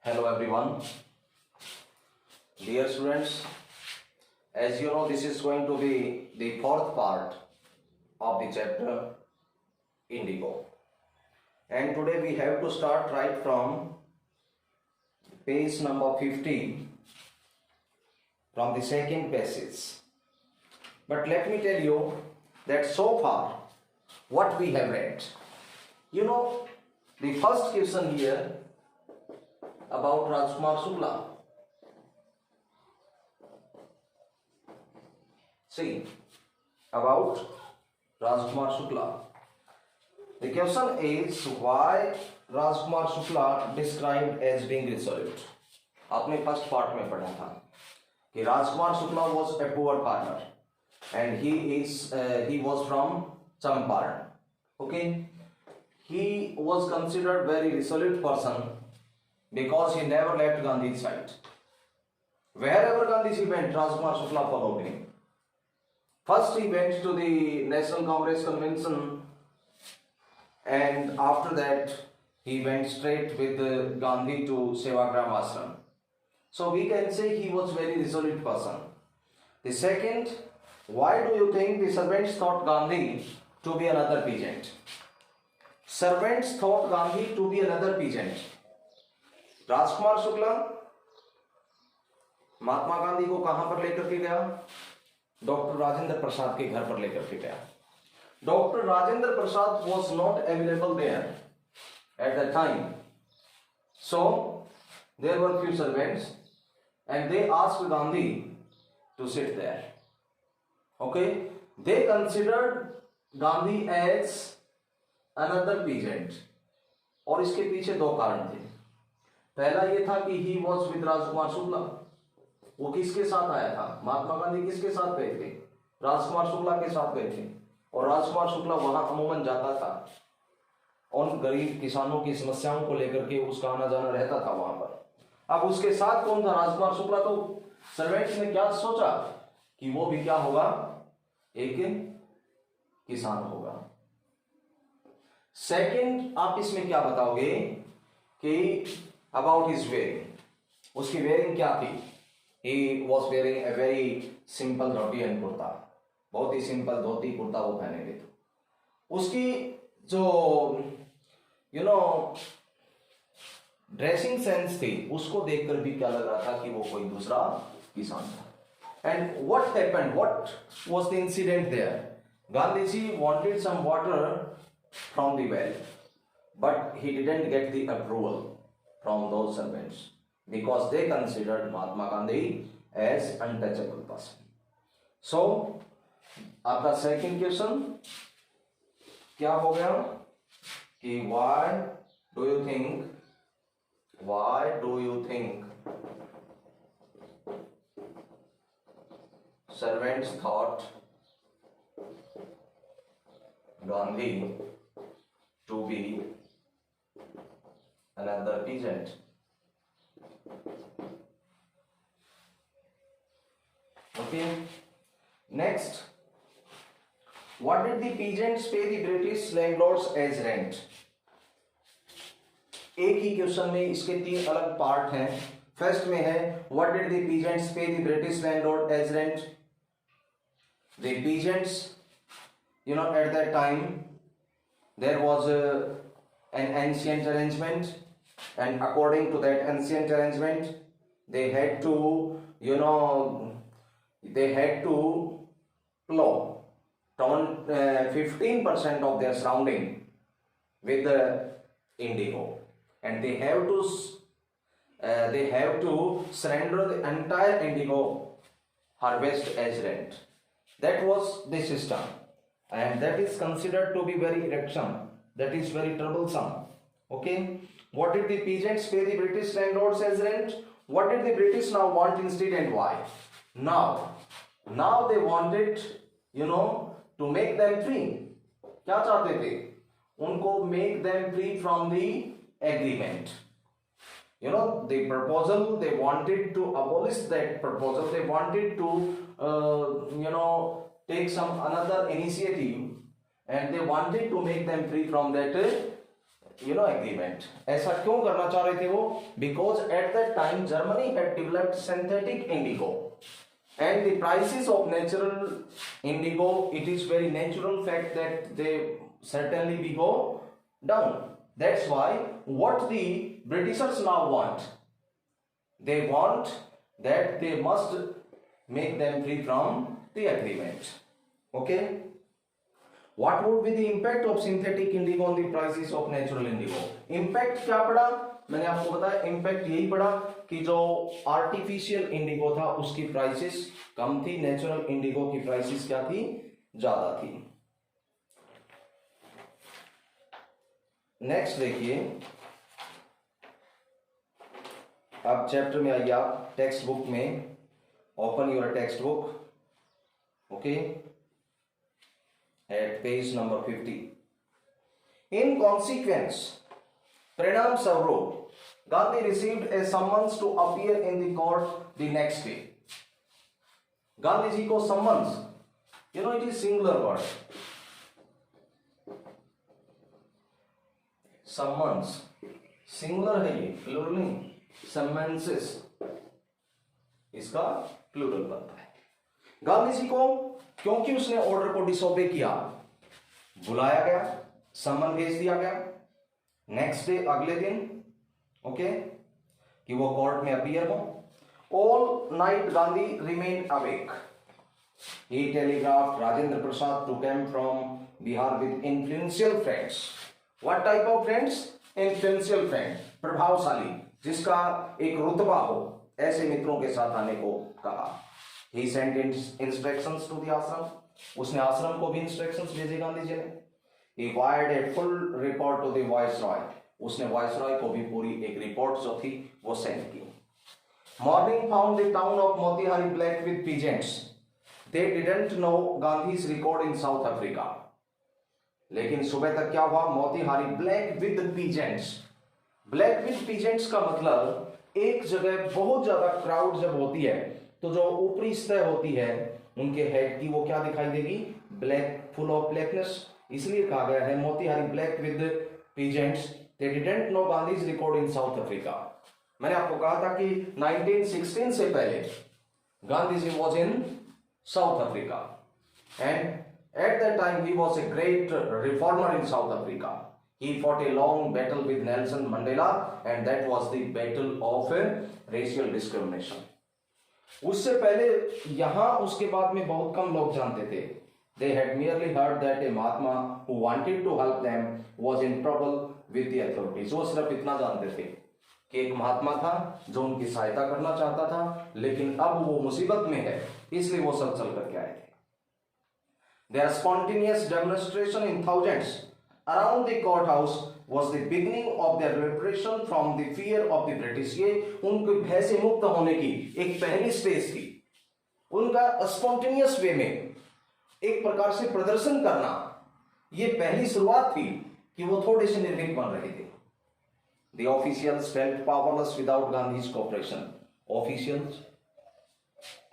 Hello everyone, dear students. As you know, this is going to be the fourth part of the chapter Indigo, and today we have to start right from page number 50 from the second passage. But let me tell you that so far what we have read, the first question here about Rajkumar Shukla. See, about Rajkumar Shukla. The question is why Rajkumar Shukla described as being resolute. आपने first part में पढ़ा था कि Rajkumar Shukla was a poor farmer and he was from Champaran. Okay, he was considered very resolute person because he never left Gandhi's side. Wherever Gandhiji went, Rajkumar Shukla followed him. First he went to the National Congress Convention, and after that he went straight with Gandhi to Sevagram Ashram. So we can say he was very resolute person. The second, why do you think the servants thought Gandhi to be another peasant? Servants thought Gandhi to be another peasant. Rajkumar Shukla Mahatma Gandhi को कहां पर लेकर के गया? Doctor Rajendra Prasad के घर पर लेकर के गया. Doctor Rajendra Prasad was not available there at that time, so there were few servants and they asked Gandhi to sit there. Okay, they considered Gandhi as another peasant. और इसके पीछे दो कारण थे. पहला ये था कि he was with Rajkumar Shukla. वो किसके साथ आया था? महात्मा गांधी किसके साथ गए थे? राजकुमार शुक्ला के साथ गए थे. और राजकुमार शुक्ला वहां अमूमन जाता था, उन गरीब किसानों की समस्याओं को लेकर के उसका आना जाना रहता था वहां पर. अब उसके साथ कौन था? राजकुमार शुक्ला. तो सर्वेंट्स ने क्या सोचा कि वो भी क्या होगा? एक किसान होगा. सेकंड, आप इसमें क्या बताओगे कि about his wearing, उसकी wearing क्या थी? He was wearing a very simple dhoti and kurta. बहुत ही सिंपल धोती कुर्ता वो पहने थे. उसकी जो ड्रेसिंग सेंस थी, उसको देखकर भी क्या लग रहा था कि वो कोई दूसरा किसान था. And what happened? What was the incident there? Gandhiji wanted some water from the well, but he didn't get the approval from those servants because they considered Mahatma Gandhi as untouchable person. So, आपका second question क्या हो गया कि why do you think servants thought Gandhi to be another peasant? Okay, next, what did the peasants pay the British landlords as rent? एक ही question में इसके तीन अलग पार्ट हैं. फर्स्ट में है what did the peasants pay the British landlord as rent? The peasants, at that time there was an ancient arrangement, and according to that ancient arrangement they had to plow 15% of their surrounding with the indigo, and they have to surrender the entire indigo harvest as rent. That was the system, and that is considered to be very irksome, that is very troublesome. Okay, what did the peasants pay the British landlords as rent? What did the British now want instead, and why? Now they wanted to make them free. क्या चाहते थे? उनको make them free from the agreement. The proposal, they wanted to abolish that proposal. They wanted to take some another initiative, and they wanted to make them free from that agreement. ऐसा क्यों करना चाह रहे थे वो? Because at that time Germany had developed synthetic Indigo and the prices of natural indigo, it is very natural fact that they certainly be go down. That's why what the Britishers now want, they want that they must make them free from the agreement. Okay, what would be the impact of synthetic indigo on the prices of natural indigo? Impact क्या पड़ा? मैंने आपको बताया impact यही पड़ा कि जो artificial Indigo था उसकी प्राइसेस कम थी, नेचुरल इंडिगो की प्राइसेस क्या थी? ज्यादा थी। नेक्स्ट देखिए, अब चैप्टर में आइए आप टेक्स्ट बुक में, open your text book, okay, at page number 50। In consequence Pritam Savro, Gandhi received a summons to appear in the court the next day. Gandhi ji को summons, it is singular word. Summons, singular है ये, plural नहीं, summonses, इसका plural बनता है। गांधी जी को क्योंकि उसने ऑर्डर को डिसोबे किया, बुलाया गया, समन भेज दिया गया। नेक्स्ट डे, अगले दिन, ओके, कि वो कोर्ट में अपीयर हो। All night Gandhi remain awake. He telegraphed Rajendra Prasad to come from Bihar with influential friends. What type of friends? Influential friend, प्रभावशाली, जिसका एक रुतबा हो, ऐसे मित्रों के साथ आने को कहा। ही सेंट इंस्ट्रक्शंस टू द आश्रम, उसने आश्रम को भी इंस्ट्रक्शंस भेजे गांधी जी ने। He wired a full report to the viceroy, उसने वायसरॉय को भी पूरी एक रिपोर्ट जो थी वो सेंड की। Morning found the town of Motihari black with peasants. They didn't know Gandhi's record in South Africa. लेकिन सुबह तक क्या हुआ? Motihari black with peasants. Black with peasants का मतलब एक जगह बहुत ज्यादा क्राउड जब होती है तो जो ऊपरी सतह होती है उनके हेड की वो क्या दिखाई देगी? Black, full of blackness. इसलिए कहा गया है Motihari black with peasants. They didn't know Gandhi's record in South Africa. मैंने आपको कहा था कि 1916 से पहले Gandhi ji was in South Africa and at that time he was a great reformer in South Africa. He fought a long battle with Nelson Mandela and that was the battle of racial discrimination. उससे पहले यहाँ उसके बाद में बहुत कम लोग जानते थे। They had merely heard that a Mahatma who wanted to help them was in trouble with the authorities. वो सिर्फ इतना जानते थे कि एक महात्मा था जो उनकी सहायता करना चाहता था, लेकिन अब वो मुसीबत में है, इसलिए वो सब चल करके आए थे। Their spontaneous demonstration in thousands around the courthouse was the beginning of their liberation from the fear of the British. ये उनके भय से मुक्त होने की एक पहली स्टेज थी। उनका स्पॉन्टेनियस वे में एक प्रकार से प्रदर्शन करना, ये पहली शुरुआत थी कि वो थोड़े से निर्भीक बन रहे थे। The officials felt powerless without Gandhi's cooperation. Officials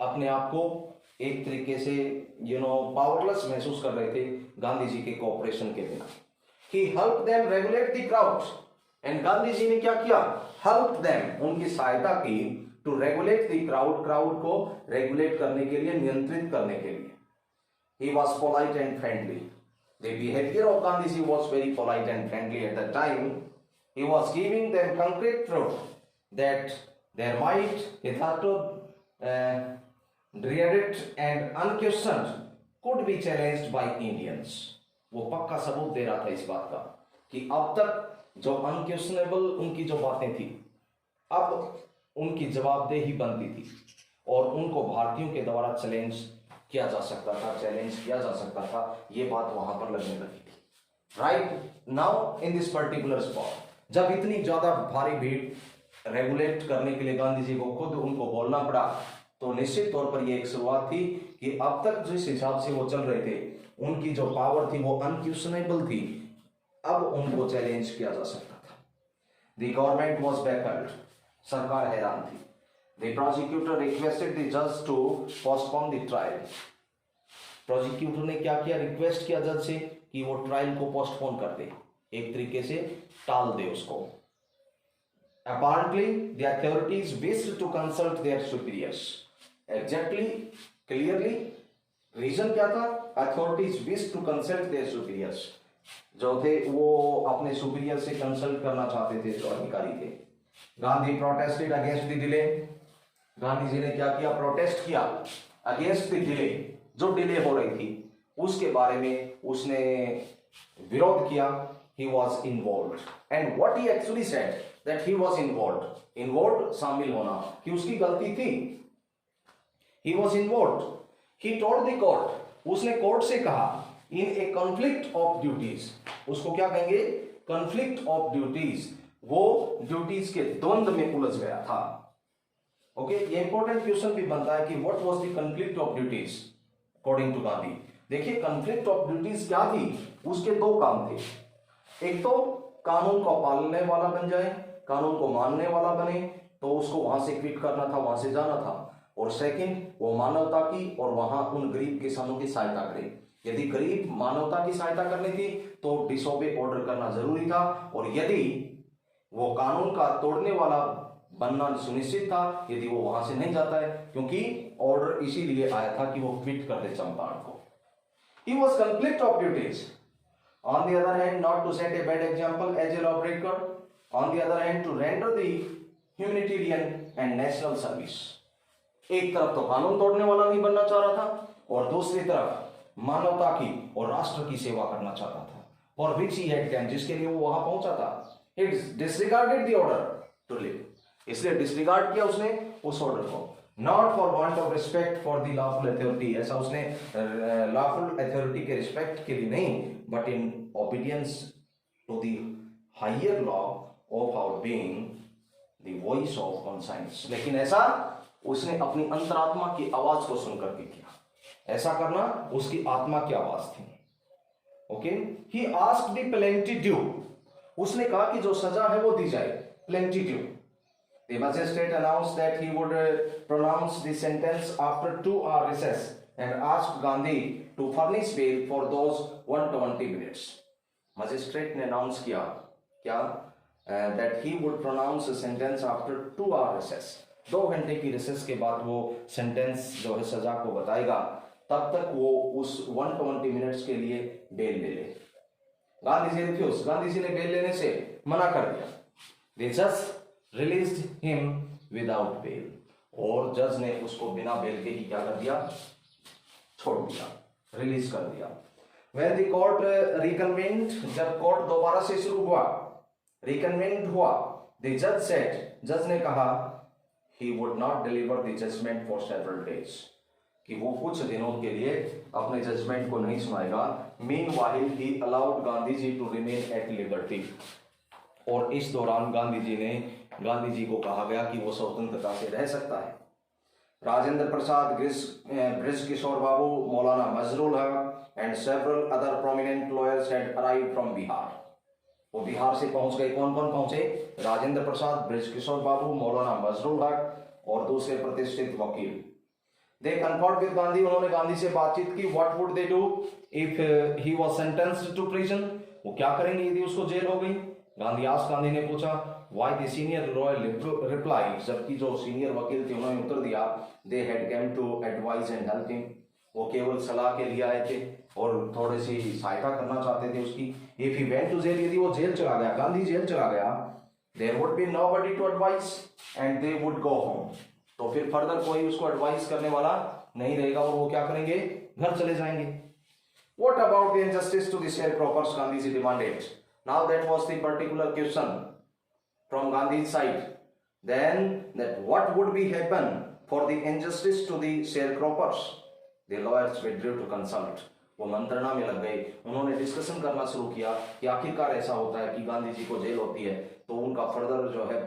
अपने आप को एक तरीके से पावरलेस महसूस कर रहे थे गांधी जी के कोऑपरेशन के बिना। He helped them regulate the crowds. And Gandhi ji ने क्या किया? Helped them, उनकी सहायता की to regulate the crowd, crowd को रेगुलेट करने के लिए, नियंत्रित करने के लिए। He was polite and friendly. The behavior of Gandhiji was very polite and friendly at the time. He was giving them concrete proof that their might, hitherto dreaded and unquestioned, could be challenged by Indians. वो पक्का सबूत दे रहा था इस बात का कि अब तक जो अनक्वेश्चनेबल उनकी जो बातें थी, अब उनकी जवाबदेही बनती थी और उनको भारतीयों के द्वारा चैलेंज किया जा सकता था, ये बात वहां पर लगने लगी थी। Right now in this particular spot, जब इतनी ज्यादा भारी भीड़ रेगुलेट करने के लिए गांधी जी को खुद उनको बोलना पड़ा, तो निश्चित तौर पर यह एक शुरुआत थी कि अब तक जिस हिसाब से वो चल रहे थे, उनकी जो पावर थी वो अनक्वेश्चनेबल थी, अब उनको चैलेंज किया जा सकता था। द गवर्नमेंट वॉज बैफल्ड, सरकार हैरान थी। The prosecutor requested the judge to postpone the trial. Prosecutor ने क्या किया? रिक्वेस्ट किया जज से कि वो ट्रायल को पोस्टपोन कर दे। एक तरीके से टाल दे उसको। Apparently, the authorities wished to consult their superiors. Exactly, clearly, reason क्या था? Authorities wished to consult their superiors. जो थे वो अपने सुपीरियर से कंसल्ट करना चाहते थे, जो अधिकारी थे। Gandhi protested against the delay. Gandhi ji ने क्या किया? प्रोटेस्ट किया अगेंस्ट द डिले, जो डिले हो रही थी उसके बारे में उसने विरोध किया। He was involved, and what he actually said that he was involved. Involved शामिल होना, कि उसकी गलती थी। He was involved. He told the court. उसने कोर्ट से कहा in a conflict of duties. उसको क्या कहेंगे? conflict of duties. वो ड्यूटीज के द्वंद्व में उलझ गया था। ओके, ये इंपॉर्टेंट क्वेश्चन भी बनता है कि what was the conflict of duties according to Gandhi. देखिए, conflict of duties क्या थी? उसके दो काम थे। एक तो कानून को पालने वाला बन जाए, कानून को मानने वाला बने, तो उसको वहां से क्विट करना था, वहां से जाना था। और सेकंड, वो मानवता की और वहां उन गरीब किसानों की सहायता करे। यदि गरीब मानवता की सहायता करनी थी तो डिसोबे ऑर्डर करना जरूरी था, और यदि वो कानून का तोड़ने वाला बनना सुनिश्चित था यदि वो वहां से नहीं जाता है, क्योंकि ऑर्डर इसीलिए आया था कि वो क्विट कर दे चंपारण को। He was conflict of duties. On the other hand, not to set a bad example as a lawbreaker. On the other hand, to render the humanitarian and national service. एक तरफ तो कानून तोड़ने वाला नहीं बनना चाह रहा था, और दूसरी तरफ मानवता की और राष्ट्र की सेवा करना चाहता था, for which he had come, जिसके लिए वो वहां पहुंचा था। He disregarded the order to live. इसलिए डिसरिगार्ड किया उसने उस ऑर्डर को। Not for want of respect for the lawful authority, ऐसा उसने लॉफुल अथॉरिटी के रिस्पेक्ट के लिए नहीं, but in obedience to the higher law of our being, the voice of conscience. लेकिन ऐसा उसने अपनी अंतरात्मा की आवाज को सुनकर के किया। ऐसा करना उसकी आत्मा की आवाज थी। Okay, he asked the plenty due, उसने कहा कि जो सजा है वो दी जाए, plenty due. The magistrate announced that he would pronounce the sentence after 2-hour recess and asked Gandhi to furnish bail for those 120 minutes. Magistrate ने announce किया क्या? That he would pronounce a sentence after 2-hour recess. 2 घंटे की recess के बाद वो sentence जो है सजा को बताएगा, तब तक वो उस 120 मिनट्स के लिए बेल ले ले। गांधी जी रिफ्यूज, गांधी जी ने बेल लेने से मना कर दिया। They just released him without bail, और जज ने उसको बिना बेल के ही क्या कर दिया? छोड़ दिया, रिलीज कर दिया। When the court reconvened, जब कोर्ट दोबारा से शुरू हुआ, reconvened हुआ, the judge said, जज ने कहा he would not deliver the judgment for several days, कि वो कुछ दिनों के लिए अपने जजमेंट को नहीं सुनाएगा। Meanwhile, he allowed Gandhi ji to remain at liberty, और इस दौरान गांधी जी को कहा गया कि वो स्वतंत्रता से रह सकता है। राजेंद्र प्रसाद, ब्रिज किशोर बाबू, मौलाना मजरूल हक and several other prominent lawyers had arrived from Bihar. वो बिहार से पहुंच गए। कौन कौन पहुंचे? राजेंद्र प्रसाद, ब्रिज किशोर बाबू, मौलाना मजरूल हक और दूसरे प्रतिष्ठित वकील। दे कन्फर्ड विद गांधी, उन्होंने गांधी से बातचीत की। What would they do if he was sentenced to prison, वो क्या करेंगे यदि उसको जेल हो गई? गांधी ने पूछा। Why the senior lawyer reply, जबकि जो सीनियर वकील थे उन्होंने उत्तर दिया, they had come to advise and help him, वो केवल सलाह के लिए आए थे और थोड़ी सी सहायता करना चाहते थे उसकी। If he went to jail, यदि वो जेल चला गया, गांधी जेल चला गया, there would be nobody to advise and they would go home, तो फिर फर्दर कोई उसको एडवाइस करने वाला नहीं रहेगा और वो क्या करेंगे? घर चले जाएंगे। What about the injustice to the sharecroppers, Gandhi ji demanded. Now that was the particular question from Gandhi's side. Then that what would be happen for the injustice to the sharecroppers? The lawyers withdrew to consult. वो मंत्रणा में लग गए, उन्होंने discussion करना शुरू किया कि आखिरकार ऐसा होता है कि गांधी जी को जेल होती है तो उनका फर्दर जो है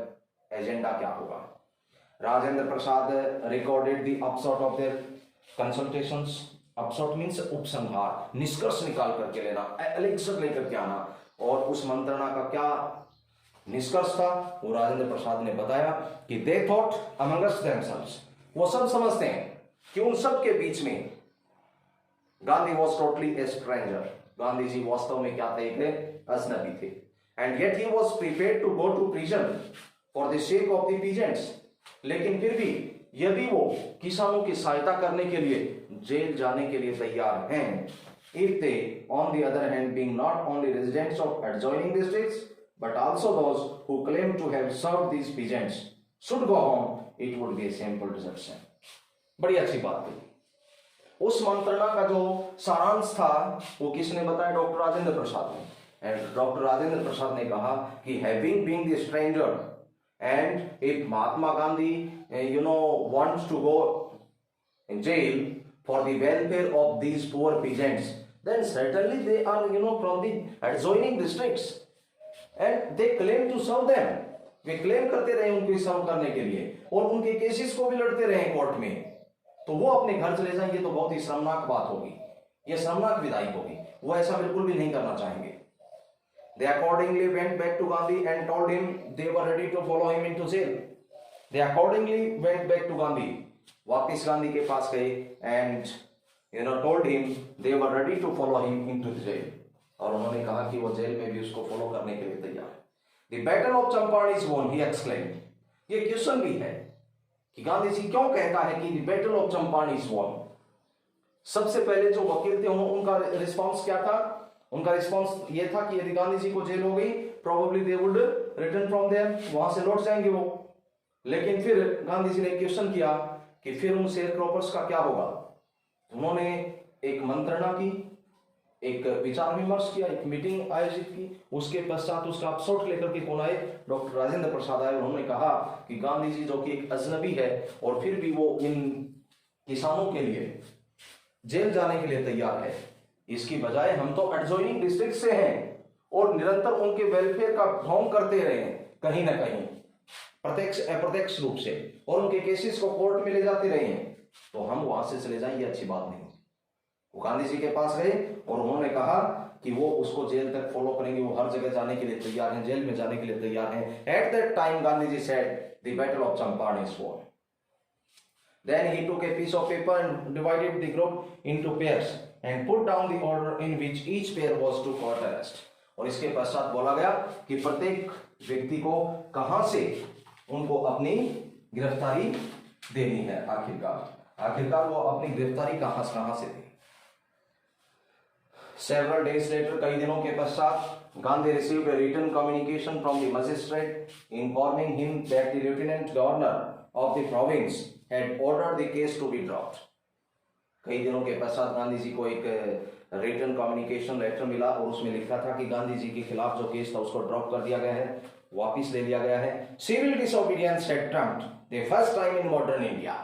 एजेंडा क्या होगा। Rajendra Prasad recorded the upshot of their consultations. Upshot means उपसंहार, निष्कर्ष निकाल करके लेना, एलेक्शन लेकर के आना, और उस मंत्रणा का क्या निष्कर्ष था वो राजेंद्र प्रसाद ने बताया कि दे थॉट अमंगस्ट देमसेल्व्स, वो सब समझते हैं कि उन सब के बीच में Gandhi was totally a stranger, Gandhi ji वास्तव में क्या थे, एक अजनबी थे। And yet he was prepared to go to prison for the sake of the peasants, लेकिन फिर भी यदि वो किसानों की सहायता करने के लिए जेल जाने के लिए तैयार हैं, if they on the other hand being not only residents of adjoining districts but also those who claim to have served these peasants should go home, it would be a simple deception। बड़ी अच्छी बात है। उस मंत्रणा का जो सारांश था वो किसने बताया? डॉक्टर राजेंद्र प्रसाद ने। एंड डॉक्टर राजेंद्र प्रसाद ने कहा कि having being the stranger and if Mahatma Gandhi wants to go in jail for the welfare of these poor peasants, then certainly they are from the adjoining districts and they claim to serve them। Way claim करते रहे उनको सर्व करने के लिए और उनके cases को भी लड़ते रहे कोर्ट में, तो वो अपने घर चले जाएंगे तो बहुत ही शर्मनाक बात होगी, ये शर्मनाक विदाई होगी। वो ऐसा बिल्कुल भी नहीं करना चाहेंगे। They accordingly went back to Gandhi and told him they were ready to follow him into jail। They accordingly went back to Gandhi, वापिस गांधी के पास गए and told him they were ready to follow him into the jail, और उन्होंने कहा कि वो jail में भी उसको फॉलो करने के लिए तैयार है। The battle of Champaran is won, he exclaimed। ये क्वेश्चन भी है कि गांधी जी क्यों कहता है कि the battle of Champaran is won। सबसे पहले जो वकील थे उनका रिस्पॉन्स क्या था? उनका रिस्पॉन्स ये था कि यदि गांधी जी को जेल हो गई probably they would return from there, वहां से लौट जाएंगे वो। लेकिन फिर गांधी जी ने क्वेश्चन किया कि फिर उन शेयर क्रॉपर्स का क्या होगा। उन्होंने एक मंत्रणा की, एक विचार विमर्श किया, एक मीटिंग आयोजित की, उसके पश्चात उसका अपसोट लेकर के कौन आए? डॉक्टर राजेंद्र प्रसाद आए। उन्होंने कहा कि गांधी जी जो कि एक अजनबी है और फिर भी वो इन किसानों के लिए जेल जाने के लिए तैयार है, इसकी बजाय हम तो एडजॉइनिंग डिस्ट्रिक्ट से हैं और निरंतर उनके वेलफेयर का भ्रम करते रहे हैं कहीं ना कहीं, प्रत्यक्ष अप्रत्यक्ष रूप से, और उनके केसेस को कोर्ट में ले जाते रहे हैं, तो हम वहां से चले जाएं, ये अच्छी बात नहीं। वो गांधी जी के पास गए और उन्होंने कहा कि वो उसको जेल तक फॉलो करेंगे, वो हर जगह जाने के लिए तैयार हैं, जेल में जाने के लिए तैयार हैं। At that time Gandhi ji said the battle of Champaran is won. Then he took a piece of paper and divided the group into pairs and put down the order in which each pair was to court arrest। और इसके पश्चात बोला गया कि प्रत्येक व्यक्ति को कहां से उनको अपनी गिरफ्तारी देनी है। आखिरकार वो अपनी गिरफ्तारी कहां से दी। Several days later, कई दिनों के पश्चात Gandhi received a written communication from the magistrate informing him that the lieutenant governor of the province had ordered the case to be dropped। कई दिनों के पश्चात गांधी जी को एक रिटन कम्युनिकेशन लेटर मिला और उसमें लिखा था कि गांधी जी के खिलाफ जो केस था उसको ड्रॉप कर दिया गया है, वापिस ले लिया गया है। Civil disobedience had trumped the first time in modern India।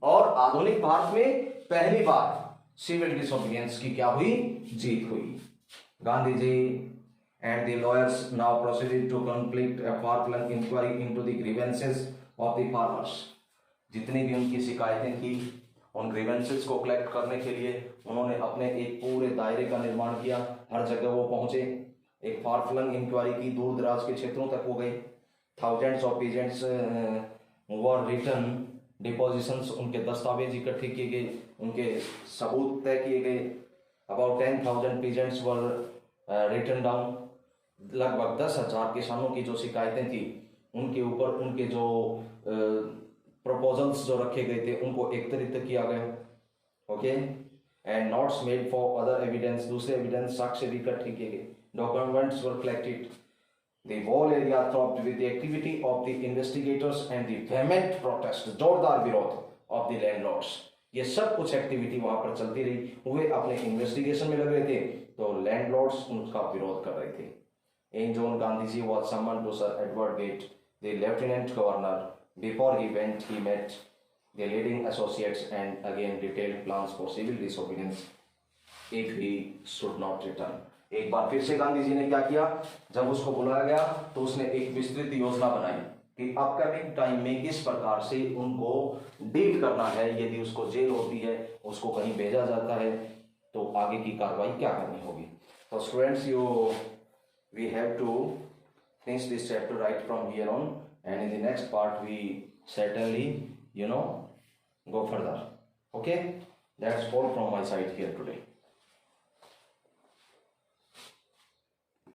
और आधुनिक भारत में पहली बार सिविल डिसोबीडियंस की क्या हुई? जीत हुई। Gandhi ji and the lawyers now proceeded to complete a far-flung inquiry into the grievances of the farmers। जितनी भी उनकी शिकायतें थी उन ग्रीवेंसेस को कलेक्ट करने के लिए उन्होंने अपने एक पूरे दायरे का निर्माण किया। हर जगह वो पहुंचे, एक फार फ्लंग इंक्वायरी की, दूर दराज के क्षेत्रों तक वो गए। Thousands of peasants were written, depositions, उनके दस्तावेज इकट्ठे किए गए, उनके सबूत तय किए गए। About 10,000 peasants were written down. लगभग 10,000 किसानों की जो शिकायतें थी उनके ऊपर उनके जो प्रपोजल्स जो रखे गए थे उनको एकत्रित किया गया। Okay, and notes made for other evidence, दूसरे एविडेंस साक्ष्य भी इकट्ठे किए गए। Documents were collected. The whole area throbbed with the activity of the investigators and the vehement protest, जोरदार विरोध ऑफ द लैंडलॉर्ड्स। ये सब कुछ एक्टिविटी वहां पर चलती रही। वे अपने इन्वेस्टिगेशन में लग रहे थे तो लैंडलॉर्ड्स उनका विरोध कर रहे थे। इन जून Gandhi ji was summoned to Sir Edward Gate, the lieutenant governor। Before he went, he met the leading associates and again detailed plans for civil disobedience if he should not return। एक बार फिर से गांधी जी ने क्या किया? जब उसको बुलाया गया तो उसने एक विस्तृत योजना बनाई कि अपकमिंग टाइम में किस प्रकार से उनको डील करना है। यदि उसको जेल होती है, उसको कहीं भेजा जाता है, तो आगे की कार्रवाई क्या करनी होगी। तो students, we have to finish this chapter right from here on, and in the next part we certainly go further. Okay, that's all from my side here today.